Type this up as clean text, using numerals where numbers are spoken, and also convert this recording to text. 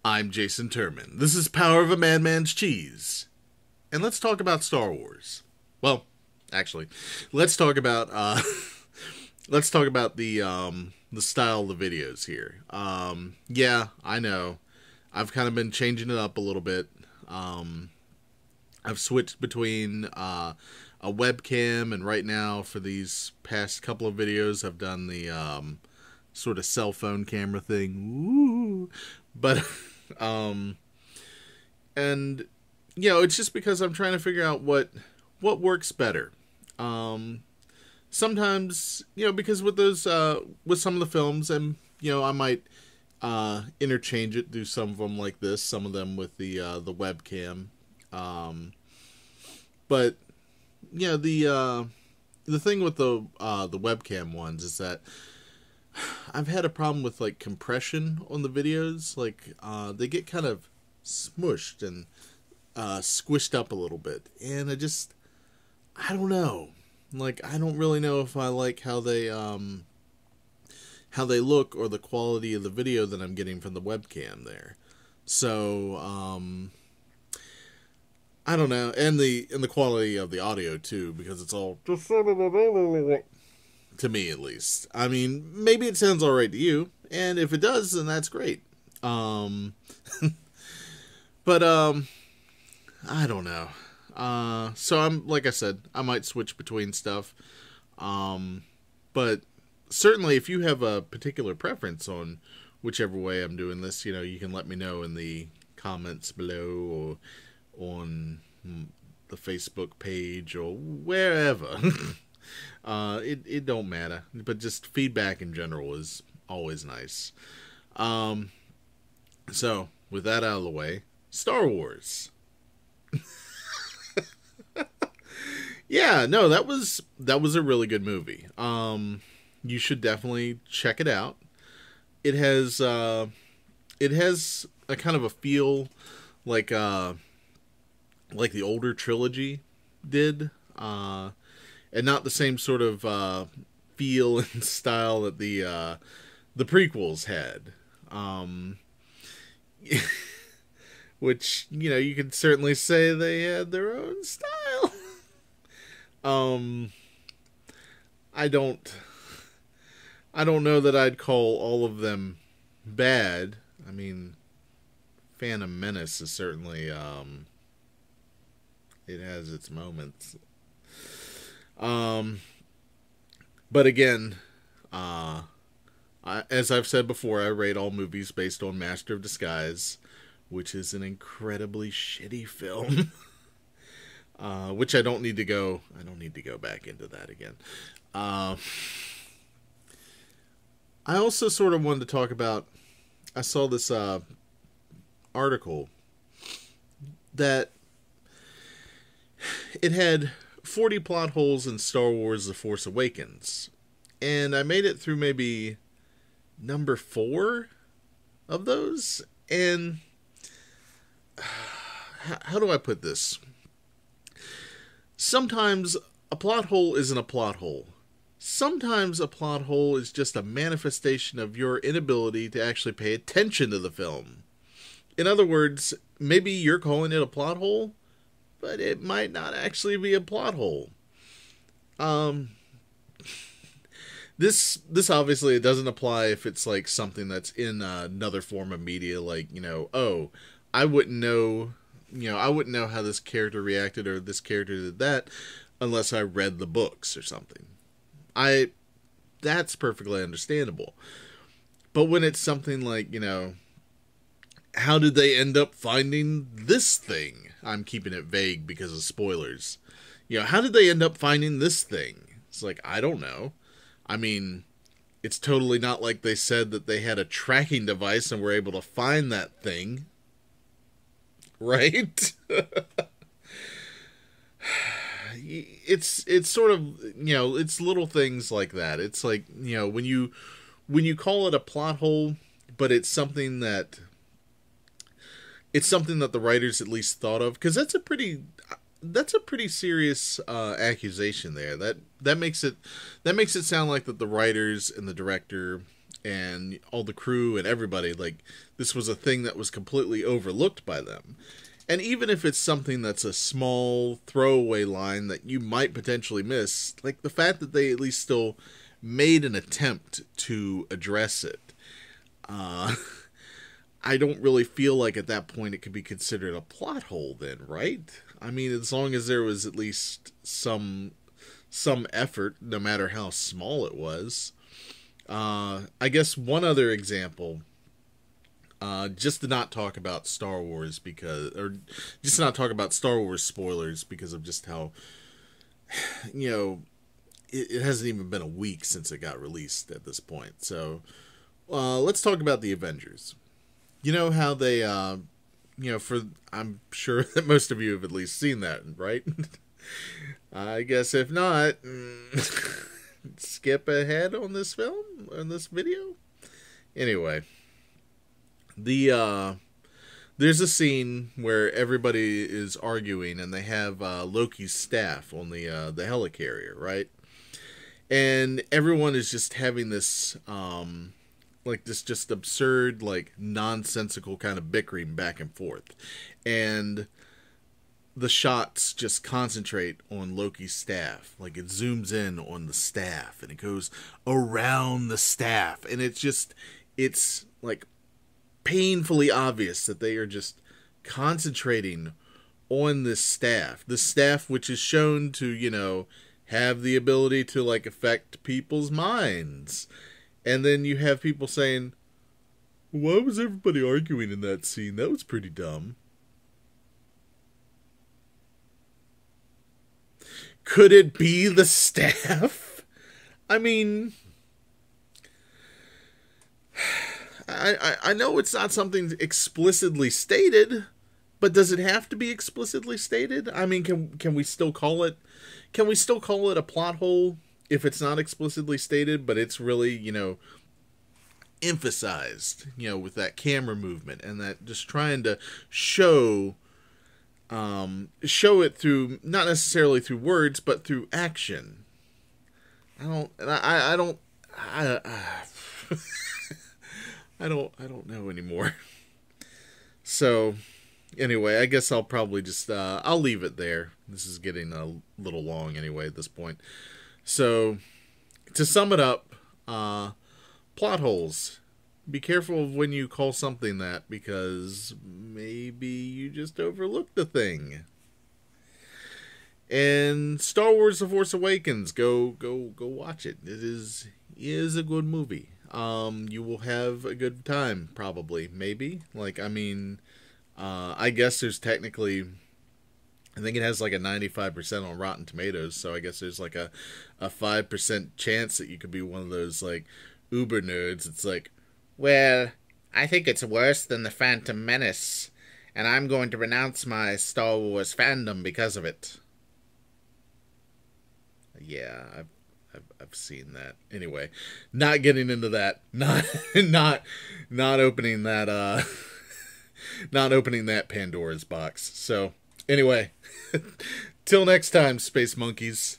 I'm Jason Turman. This is Power of a Madman's Cheese. And let's talk about Star Wars. Well, actually, let's talk about let's talk about the style of the videos here. Yeah, I know. I've kind of been changing it up a little bit. I've switched between a webcam, and right now for these past couple of videos I've done the sort of cell phone camera thing. Ooh. But and it's just because I'm trying to figure out what works better. Sometimes, because with those with some of the films, and I might interchange it, do some of them like this, some of them with the webcam. But the thing with the webcam ones is that I've had a problem with like compression on the videos. Like they get kind of smushed and squished up a little bit, and I don't know. Like I don't really know if I like how they look or the quality of the video that I'm getting from the webcam there. So I don't know, and the quality of the audio too, because it's all to me at least. I mean, maybe it sounds alright to you, and if it does, then that's great. But I don't know. So I'm, like I said, I might switch between stuff. But certainly if you have a particular preference on whichever way I'm doing this, you can let me know in the comments below, or on the Facebook page, or wherever. It don't matter, but just feedback in general is always nice. So with that out of the way, Star Wars. Yeah, no, that was a really good movie. You should definitely check it out. It has a kind of a feel like the older trilogy did, and not the same sort of feel and style that the prequels had. Which, you could certainly say they had their own style. I don't know that I'd call all of them bad. I mean, Phantom Menace is certainly it has its moments. But again, as I've said before, I rate all movies based on Master of Disguise, which is an incredibly shitty film. Which I don't need to go back into that again. I also sort of wanted to talk about, I saw this article that it had 40 plot holes in Star Wars The Force Awakens. And I made it through maybe number 4 of those. And how do I put this? Sometimes a plot hole isn't a plot hole. Sometimes a plot hole is just a manifestation of your inability to actually pay attention to the film. In other words, maybe you're calling it a plot hole, but it might not actually be a plot hole. This obviously it doesn't apply if it's like something that's in another form of media, like, I wouldn't know how this character reacted or this character did that unless I read the books or something. That's perfectly understandable. But when it's something like, how did they end up finding this thing? I'm keeping it vague because of spoilers. How did they end up finding this thing? It's like, I don't know. I mean, it's totally not like they said that they had a tracking device and were able to find that thing. Right? It's sort of, it's little things like that. It's like, when you call it a plot hole, but it's something that the writers at least thought of, because that's a pretty serious accusation there. That makes it sound like that the writers and the director and all the crew and everybody, like, this was a thing that was completely overlooked by them. And even if it's something that's a small throwaway line that you might potentially miss, like the fact that they at least still made an attempt to address it, I don't really feel like at that point it could be considered a plot hole then, right? I mean, as long as there was at least some effort, no matter how small it was. I guess one other example, just to not talk about Star Wars just to not talk about Star Wars spoilers because of just how, it hasn't even been a week since it got released at this point. So, let's talk about the Avengers. You know how they, I'm sure that most of you have at least seen that, right? I guess if not, skip ahead on this video. Anyway, there's a scene where everybody is arguing and they have Loki's staff on the helicarrier, right? And everyone is just having this this just absurd, like, nonsensical kind of bickering back and forth. And the shots just concentrate on Loki's staff. Like, it zooms in on the staff and it goes around the staff. And it's like painfully obvious that they are just concentrating on this staff. The staff which is shown to, have the ability to, like, affect people's minds. And then you have people saying, why was everybody arguing in that scene? That was pretty dumb. Could it be the staff? I mean, I know it's not something explicitly stated, but does it have to be explicitly stated? I mean, can we still call it a plot hole if it's not explicitly stated, but it's really, emphasized, with that camera movement and that just trying to show it through, not necessarily through words, but through action. I don't know anymore. So, anyway, I guess I'll probably just, I'll leave it there. This is getting a little long anyway at this point. So, to sum it up, plot holes. Be careful of when you call something that, because maybe you just overlooked the thing. And Star Wars: The Force Awakens, go watch it. It is a good movie. You will have a good time, probably, maybe. Like, I mean, I guess there's technically, I think it has like a 95% on Rotten Tomatoes, so I guess there's like a 5% chance that you could be one of those, like, uber nerds. It's like, well, I think it's worse than The Phantom Menace, and I'm going to renounce my Star Wars fandom because of it. Yeah, I've seen that. Anyway, not getting into that. Not opening that not opening that Pandora's box. So, anyway, till next time, space monkeys.